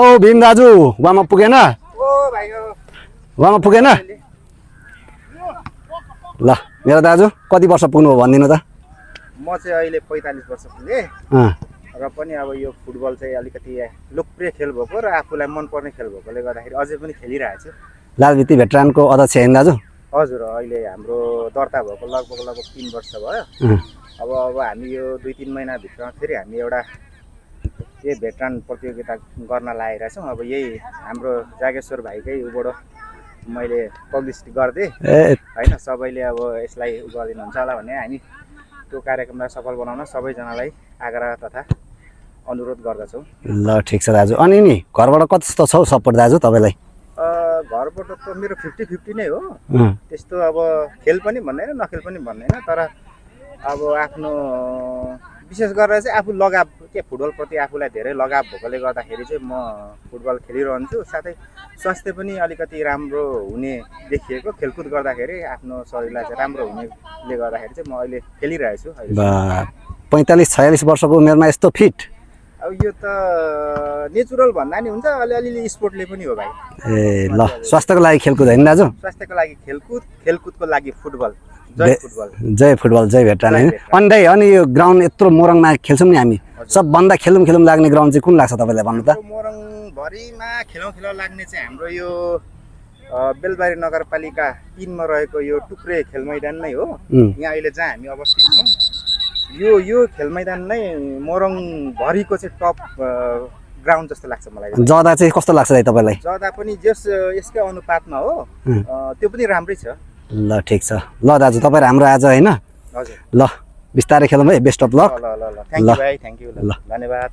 ओ भीम दाजु वहाँ पुगेन वहाँ पुगेन ल मेरो दाजु कति वर्ष पुग्नु हो भनिदिनु त म चाहिँ अहिले 45 वर्ष पुगे र पनि अब यो फुटबल चाहिँ अलिकति लोकप्रिय खेल भएको र आफूलाई मनपर्ने खेल भएकोले गर्दाखेरि अझै पनि खेलिरहेको छु लालभित्ती भेटरानको अध्यक्ष हैन दाजु हजुर अहिले हाम्रो दर्ता भएको लगभग 3 वर्ष भयो अब हामी यो 2-3 महिनाभित्रमा फेरि हामी एउटा यो भेटरान प्रतियोगिता गर्न लागिरहेको छौँ अब यही हाम्रो जागेश्वर भाइकै उबाट मैले पब्लिसिटी गर्दै हैन सबैले अब यसलाई गरिदिनुहुन्छ होला भने हामी त्यो कार्यक्रमलाई सफल बनाउन सबैजनालाई आग्रह तथा अनुरोध गर्दछौँ ल ठीक छ दाजु अनि नि घरबाट कस्तो छ सपोर्ट दाजु तपाईलाई घरबाट त मेरो 50-50 नै हो त्यस्तो अब खेल पनि भन्दैन नखेल पनि भन्दैन तर अब आफ्नो विशेष गरेर चाहिँ आफू लगाव के फुटबल प्रति आफूलाई धेरै लगाव भएकोले गर्दाखेरि चाहिँ म फुटबल खेलिरहन्छु साथै स्वास्थ्य पनि अलिकति राम्रो हुने देखिएको खेलकुद गर्दाखेरि आफ्नो शरीरलाई चाहिँ राम्रो हुनेले गर्दाखेरि चाहिँ म अहिले खेलिरहेछु 45-46 वर्षको उमेरमा यस्तो फिट अब यो त नेचुरल भन्दा नि हुन्छ अलिअलि स्पोर्टले पनि हो भाइ ए ल स्वास्थ्यको लागि खेलकुद हैन दाजु स्वास्थ्यको लागि खेलकुद खेलकुदको लागि फुटबल जय फुटबल जय भेटरान हैन अनि दाइ अनि यो ग्राउन्ड यत्रो मोरङमा खेल्छौँ नि हामी सबभन्दा खेलौँ लाग्ने ग्राउन्ड चाहिँ कुन लाग्छ तपाईलाई भन्नु त मोरङ भरिमा खेलौँ लाग्ने चाहिँ हाम्रो यो बेलबारी नगरपालिका 3 मा रहेको यो टुक्रे खेल मैदान नै हो यहाँ अहिले जहाँ हामी अवस्थित छौँ यो खेल मैदान नै मोरङ भरिको चाहिँ टप ग्राउन्ड जस्तो लाग्छ मलाई जदा चाहिँ कस्तो लाग्छ दाइ तपाईलाई जदा पनि यसकै अनुपातमा हो त्यो पनि राम्रै छ ल ठीक छ ल दाजु तपाईहरु हाम्रो आज हैन हजुर ल बिस्तारै खेलौँ है बेस्ट अफ लक ल थ्यांक यू भाइ थ्यांक यू ल धन्यवाद